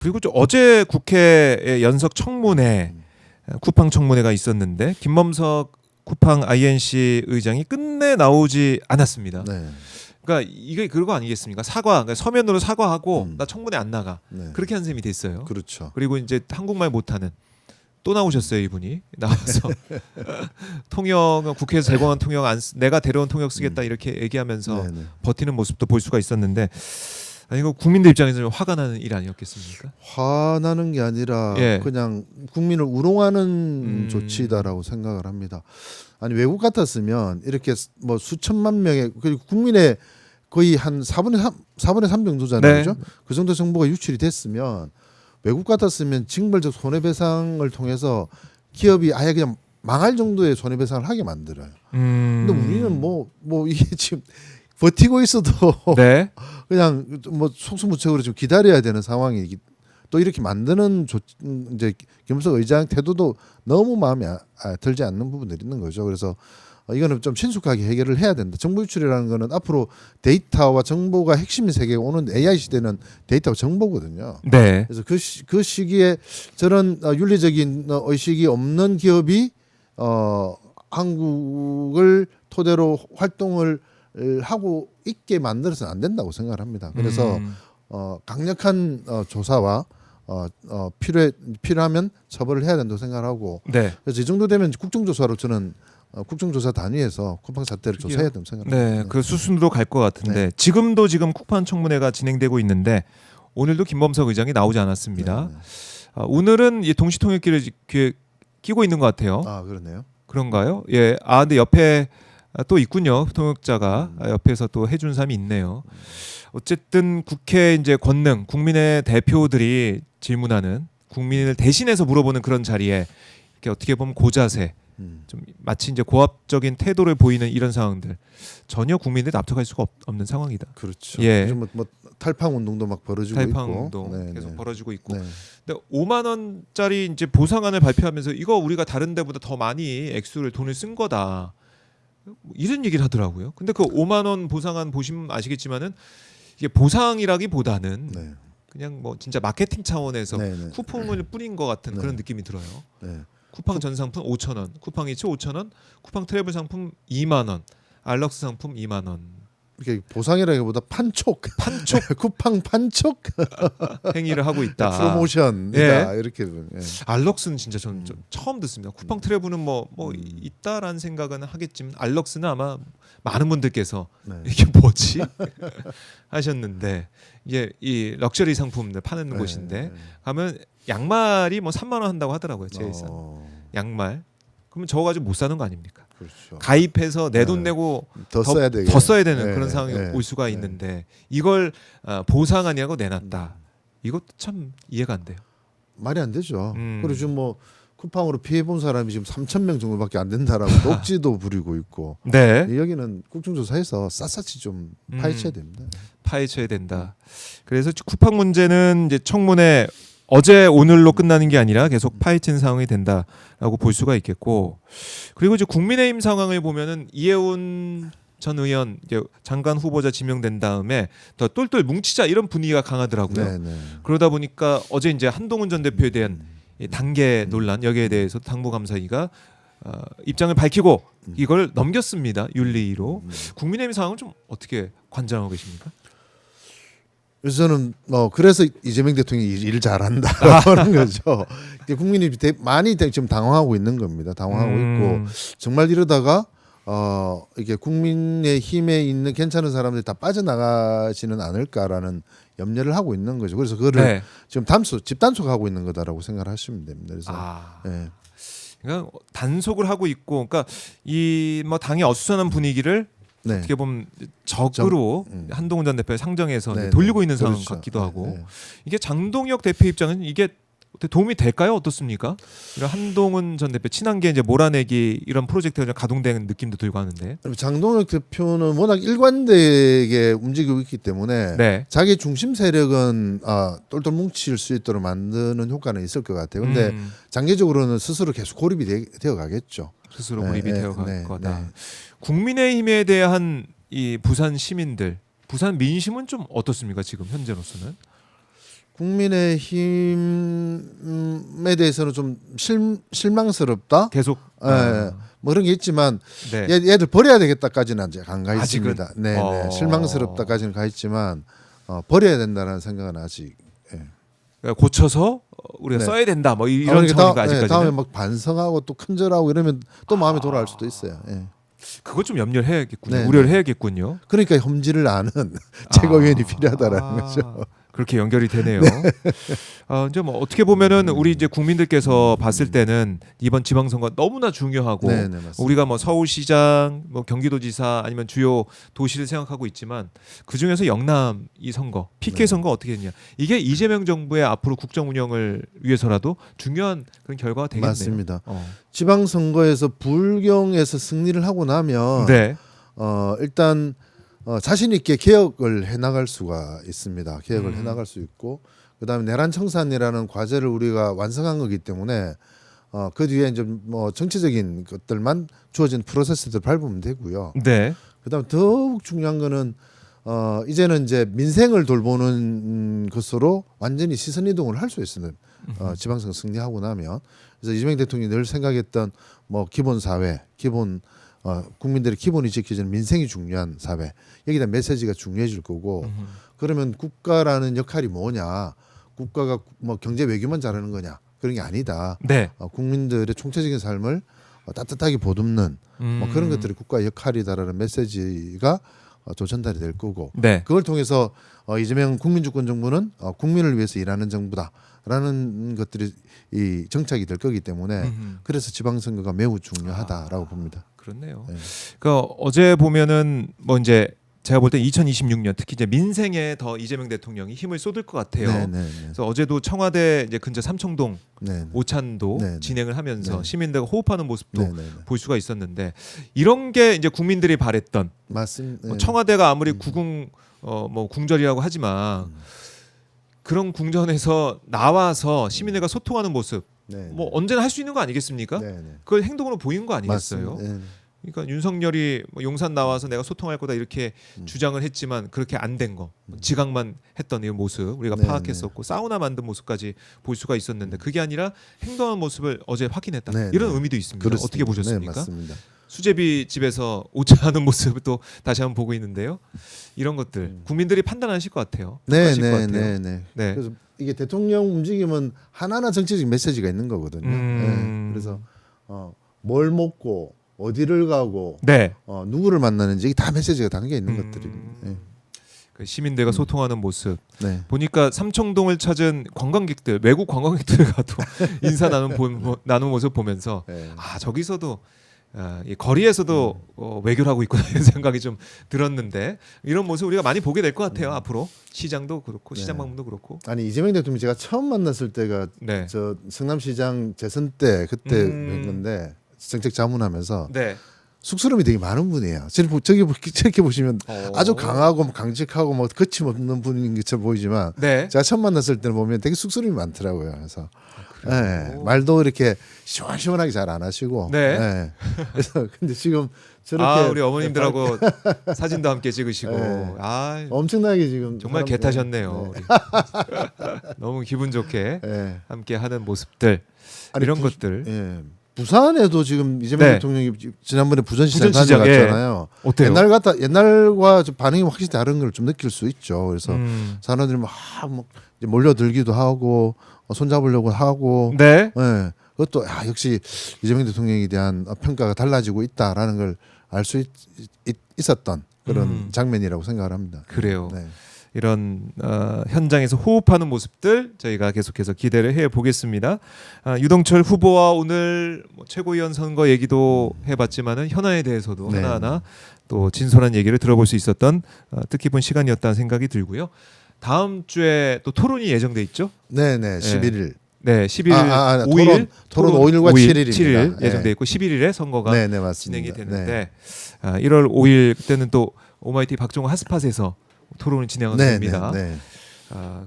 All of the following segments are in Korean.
그리고 좀 어제 국회 연석 청문회 쿠팡 청문회가 있었는데 김범석 쿠팡 INC 의장이 끝내 나오지 않았습니다. 네. 그러니까 이게 그거 아니겠습니까? 그러니까 서면으로 사과하고 나 청문회 안 나가. 네. 그렇게 한 셈이 됐어요. 그렇죠. 그리고 이제 한국말 못하는 또 나오셨어요 이분이 나와서 통역 국회에서 제공한 통역 내가 데려온 통역 쓰겠다 이렇게 얘기하면서 네네. 버티는 모습도 볼 수가 있었는데 이거 국민들 입장에서 좀 화가 나는 일 아니었겠습니까? 화나는 게 아니라 예. 그냥 국민을 우롱하는 조치다라고 생각을 합니다. 아니 외국 같았으면 이렇게 뭐 수천만 명의 국민의 거의 한 4분의 3 정도잖아요. 네. 그죠? 그 정도 정보가 유출이 됐으면 외국 같았으면 징벌적 손해배상을 통해서 기업이 아예 그냥 망할 정도의 손해배상을 하게 만들어요. 근데 우리는 뭐 이게 지금 버티고 있어도 네. 그냥 뭐 속수무책으로 좀 기다려야 되는 상황이 또 이렇게 만드는 이제 김범석 의장 태도도 너무 마음에 들지 않는 부분들이 있는 거죠. 그래서 이거는 좀 신속하게 해결을 해야 된다. 정보 유출이라는 거는 앞으로 데이터와 정보가 핵심인 세계에 오는 AI 시대는 데이터와 정보거든요. 네. 그래서 그 시기에 저런 윤리적인 의식이 없는 기업이 한국을 토대로 활동을 하고 있게 만들어서는 안 된다고 생각을 합니다. 그래서 강력한 조사와 필요하면 처벌을 해야 된다고 생각하고 네. 그래서 이 정도 되면 국정조사로 저는 국정조사 단위에서 쿠팡 사태를 조사해야 된다고 생각합니다. 네. 그 수순으로 갈 것 같은데 네. 지금 쿠팡 청문회가 진행되고 있는데 오늘도 김범석 의장이 나오지 않았습니다. 네. 오늘은 이 동시통역기를 귀에 끼고 있는 것 같아요. 아 그러네요. 그런가요? 예. 근데 옆에 또 있군요. 통역자가 옆에서 또 해준 사람이 있네요. 어쨌든 국회 이제 권능 국민의 대표들이 질문하는 국민을 대신해서 물어보는 그런 자리에 이렇게 어떻게 보면 고자세 좀 마치 이제 고압적인 태도를 보이는 이런 상황들 전혀 국민들이 납득할 수가 없는 상황이다. 그렇죠. 예. 요즘 뭐 탈팡 운동도 막 벌어지고 탈팡 있고, 운동 네, 계속 네. 벌어지고 있고. 네. 근데 5만 원짜리 이제 보상안을 발표하면서 이거 우리가 다른 데보다 더 많이 돈을 쓴 거다. 이런 얘기를 하더라고요. 근데 그 5만 원 보상안 보시면 아시겠지만은 이게 보상이라기보다는 네. 그냥 뭐 진짜 마케팅 차원에서 네, 네. 쿠폰을 뿌린 것 같은 네. 그런 느낌이 들어요. 네. 쿠팡 전 상품 5,000원, 쿠팡 이츠 5,000원, 쿠팡 트래블 상품 2만 원, 알럭스 상품 2만 원. 이렇게 보상이라기보다 판촉, 쿠팡 판촉 행위를 하고 있다. 프로모션이다 이렇게. 예. 알럭스는 진짜 저는 좀 처음 듣습니다. 쿠팡 트래블은 뭐 있다라는 생각은 하겠지만 알럭스는 아마 많은 분들께서 네. 이게 뭐지 하셨는데 이게 이 럭셔리 상품들 파는 네. 곳인데 가면 양말이 뭐 3만 원 한다고 하더라고요. 제일 싼 양말. 그러면 저거 가지고 못 사는 거 아닙니까? 그렇죠. 가입해서 내 돈 네. 내고 더 써야 되게. 더 써야 되는 네, 그런 상황이 네, 올 수가 네. 있는데 이걸 보상하냐고 내놨다. 이것도 참 이해가 안 돼요. 말이 안 되죠. 음. 그리고 지금 뭐 쿠팡으로 피해 본 사람이 지금 3,000명 정도밖에 안 된다라고 녹지도 부리고 있고. 네. 여기는 국정조사에서 샅샅이 좀 파헤쳐야 됩니다. 파헤쳐야 된다. 그래서 쿠팡 문제는 이제 청문회 어제 오늘로 끝나는 게 아니라 계속 파헤친 상황이 된다라고 볼 수가 있겠고, 그리고 이제 국민의힘 상황을 보면은 이해운 전 의원 이제 장관 후보자 지명된 다음에 더 똘똘 뭉치자 이런 분위기가 강하더라고요. 네, 네. 그러다 보니까 어제 이제 한동훈 전 대표에 대한 이 단계 논란 여기에 대해서 당무감사위가 입장을 밝히고 이걸 넘겼습니다. 윤리위로. 국민의힘 상황은 좀 어떻게 관장하고 계십니까? 그래서 저는 그래서 이재명 대통령이 일을 잘한다라고 하는 거죠. 국민이 많이 지금 당황하고 있는 겁니다. 당황하고 있고 정말 이러다가 이게 국민의 힘에 있는 괜찮은 사람들이 다 빠져나가지는 않을까라는 염려를 하고 있는 거죠. 그래서 그거를 네. 지금 집단속하고 있는 거다라고 생각을 하시면 됩니다. 그래서 예. 그러니까 단속을 하고 있고, 그러니까 이 뭐 당의 어수선한 분위기를 네. 어떻게 보면 적으로 한동훈 전 대표의 상정에서 네, 돌리고 있는 상황 그렇죠. 같기도 하고 네, 네. 이게 장동혁 대표 입장은 이게 어떻게 도움이 될까요? 어떻습니까? 이런 한동훈 전 대표 친한계 이제 몰아내기 이런 프로젝트가 좀 가동되는 느낌도 들고 하는데. 장동혁 대표는 워낙 일관되게 움직이고 있기 때문에 네. 자기 중심 세력은 똘똘 뭉칠 수 있도록 만드는 효과는 있을 것 같아요. 근데 장기적으로는 스스로 계속 고립이 되어 가겠죠. 스스로 고립이 되어 갈 거다. 네. 국민의힘에 대한 이 부산 시민들, 부산 민심은 좀 어떻습니까? 지금 현재로서는? 국민의힘에 대해서는 좀 실망스럽다. 계속 예, 뭐 그런 게 있지만 네. 얘들 버려야 되겠다까지는 아직 안 가 아직은? 있습니다. 네, 네. 어. 실망스럽다까지는 가 있지만 버려야 된다는 생각은 아직. 예. 그러니까 고쳐서 우리가 네. 써야 된다. 뭐 이런 그러니까 차원인가 예, 아직까지는. 다음에 막 반성하고 또 큰절하고 이러면 또 마음이 돌아갈 수도 있어요. 예. 그것 좀 염려를 해야겠군요. 네, 우려를 네. 해야겠군요. 그러니까 험지를 아는 최고위원이 필요하다라는 거죠. 그렇게 연결이 되네요. 이제 뭐 어떻게 보면은 우리 이제 국민들께서 봤을 때는 이번 지방선거 너무나 중요하고 네, 네, 맞습니다. 우리가 뭐 서울시장, 뭐 경기도지사 아니면 주요 도시를 생각하고 있지만 그 중에서 영남 이 선거, PK 네. 선거 어떻게 됐냐? 이게 이재명 정부의 앞으로 국정 운영을 위해서라도 중요한 그런 결과가 되겠네요. 맞습니다. 어. 지방선거에서 불경에서 승리를 하고 나면 네. 일단 자신 있게 개혁을 해나갈 수가 있습니다. 개혁을 해나갈 수 있고 그다음에 내란 청산이라는 과제를 우리가 완성한 거기 때문에 그 뒤에 이제 뭐 정치적인 것들만 주어진 프로세스들 밟으면 되고요. 네. 그다음 더욱 중요한 거는 이제는 이제 민생을 돌보는 것으로 완전히 시선 이동을 할 수 있습니다. 지방선거 승리하고 나면 그래서 이재명 대통령이 늘 생각했던 뭐 기본 사회, 기본 국민들의 기본이 지켜지는 민생이 중요한 사회 여기다 메시지가 중요해질 거고 그러면 국가라는 역할이 뭐냐? 국가가 뭐 경제 외교만 잘하는 거냐? 그런 게 아니다. 네. 국민들의 총체적인 삶을 따뜻하게 보듬는 뭐 그런 것들이 국가의 역할이다라는 메시지가 또 전달이 될 거고 네. 그걸 통해서 이재명 국민주권 정부는 국민을 위해서 일하는 정부다라는 것들이 이 정착이 될 거기 때문에 그래서 지방선거가 매우 중요하다라고 봅니다. 그렇네요. 네. 그러니까 어제 보면은 뭐 이제 제가 볼 때 2026년 특히 이제 민생에 더 이재명 대통령이 힘을 쏟을 것 같아요. 네, 네, 네. 그래서 어제도 청와대 이제 근처 삼청동 네, 네. 오찬도 네, 네. 진행을 하면서 네. 시민들과 호흡하는 모습도 네, 네, 네. 볼 수가 있었는데 이런 게 이제 국민들이 바랬던 맞습니다. 뭐 네. 청와대가 아무리 구궁 뭐 궁전이라고 하지만 그런 궁전에서 나와서 시민들과 소통하는 모습 네, 뭐 언제나 할 수 있는 거 아니겠습니까? 네, 네. 그걸 행동으로 보인 거 아니겠어요? 맞습니다. 네. 그러니까 윤석열이 뭐 용산 나와서 내가 소통할 거다 이렇게 주장을 했지만 그렇게 안 된 거, 지각만 했던 이 모습 우리가 네, 파악했었고 사우나 만든 모습까지 볼 수가 있었는데 그게 아니라 행동한 모습을 어제 확인했다 네, 이런 네. 의미도 있습니다. 그렇습니다. 어떻게 보셨습니까? 네, 맞습니다. 수제비 집에서 오차하는 모습을 또 다시 한번 보고 있는데요. 이런 것들 국민들이 판단하실 것 같아요. 네, 평가하실 것 네, 같아요. 네, 네. 네. 그래서 이게 대통령 움직임은 하나하나 정치적인 메시지가 있는 거거든요. 네. 그래서 뭘 먹고 어디를 가고 네. 누구를 만나는지 이게 다 메시지가 담겨 있는 것들입니다. 네. 그 시민들과 소통하는 모습 네. 보니까 삼청동을 찾은 관광객들 외국 관광객들 가도 인사 나눈 모습 보면서 네. 아 저기서도 이 거리에서도 외교를 하고 있구나 이런 생각이 좀 들었는데 이런 모습 우리가 많이 보게 될 것 같아요. 앞으로 시장도 그렇고 네. 시장 방문도 그렇고 아니 이재명 대통령 제가 처음 만났을 때가 네. 저 성남시장 재선 때 그때 뵌 건데 정책 자문하면서 네. 쑥스러움이 되게 많은 분이에요. 저렇게 보시면 아주 오. 강하고 뭐 강직하고 뭐 거침없는 분인 것처럼 보이지만 네. 제가 처음 만났을 때는 보면 되게 쑥스러움이 많더라고요. 그래서 그래요? 네, 말도 이렇게 시원시원하게 잘 안 하시고 네. 네. 그래서 근데 지금 저렇게 아 우리 어머님들하고 사진도 함께 찍으시고 네. 아 엄청나게 지금 정말 사람들- 개타셨네요. 네. 우리. 너무 기분 좋게 네. 함께 하는 모습들 아니, 이런 것들 예. 부산에도 지금 이재명 네. 대통령이 지난번에 부전시장 부전시장, 다녀갔잖아요. 어때요? 옛날과 좀 반응이 확실히 다른 걸 좀 느낄 수 있죠. 그래서 사람들이 막 이제 몰려들기도 하고 손잡으려고 하고, 네. 예. 그것도 역시 이재명 대통령에 대한 평가가 달라지고 있다라는 걸 알 수 있었던 그런 장면이라고 생각을 합니다. 그래요. 네. 이런 현장에서 호흡하는 모습들 저희가 계속해서 기대를 해 보겠습니다. 유동철 후보와 오늘 뭐 최고위원 선거 얘기도 해봤지만은 현안에 대해서도 네. 하나하나 또 진솔한 얘기를 들어볼 수 있었던 뜻깊은 시간이었다는 생각이 들고요. 다음 주에 또 토론이 예정돼 있죠? 네네 11일. 네, 11일, 아, 5일 토론 5일과 7일입니다. 7일 네. 예정돼 있고 11일에 선거가 네네 맞습니다. 진행이 되는데 1월 5일 그때는 또 오마이티 박종호 핫스팟에서 토론이 진행이 됩니다. 네.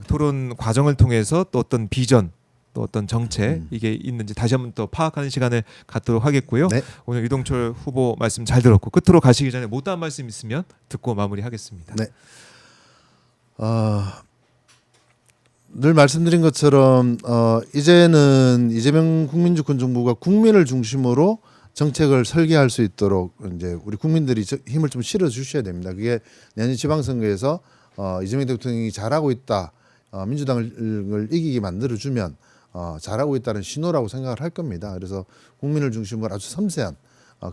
토론 과정을 통해서 또 어떤 비전 또 어떤 정책 이게 있는지 다시 한번 또 파악하는 시간을 갖도록 하겠고요. 네. 오늘 유동철 후보 말씀 잘 들었고 끝으로 가시기 전에 못다한 말씀 있으면 듣고 마무리하겠습니다. 네. 늘 말씀드린 것처럼 이제는 이재명 국민주권 정부가 국민을 중심으로 정책을 설계할 수 있도록 이제 우리 국민들이 힘을 좀 실어 주셔야 됩니다. 그게 내년 지방선거에서 이재명 대통령이 잘하고 있다, 민주당을 이기게 만들어 주면 잘하고 있다는 신호라고 생각을 할 겁니다. 그래서 국민을 중심으로 아주 섬세한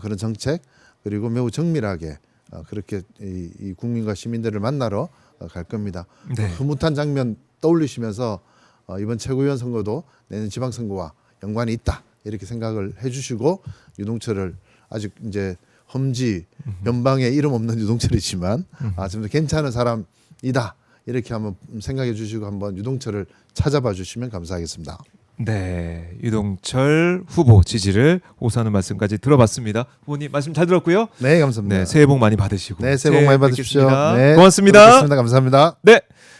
그런 정책 그리고 매우 정밀하게 그렇게 이 국민과 시민들을 만나러 갈 겁니다. 네. 흐뭇한 장면 떠올리시면서 이번 최고위원 선거도 내년 지방선거와 연관이 있다 이렇게 생각을 해주시고 유동철을 아직 이제 험지 변방에 이름 없는 유동철이지만 좀 더 괜찮은 사람이다 이렇게 한번 생각해 주시고 한번 유동철을 찾아봐 주시면 감사하겠습니다. 네, 유동철 후보 지지를 호소하는 말씀까지 들어봤습니다. 후보님 말씀 잘 들었고요. 네, 감사합니다. 네, 새해 복 많이 받으시고. 네, 새해 복 많이 받으십시오. 뵙겠습니다. 네, 고맙습니다. 감사합니다. 네.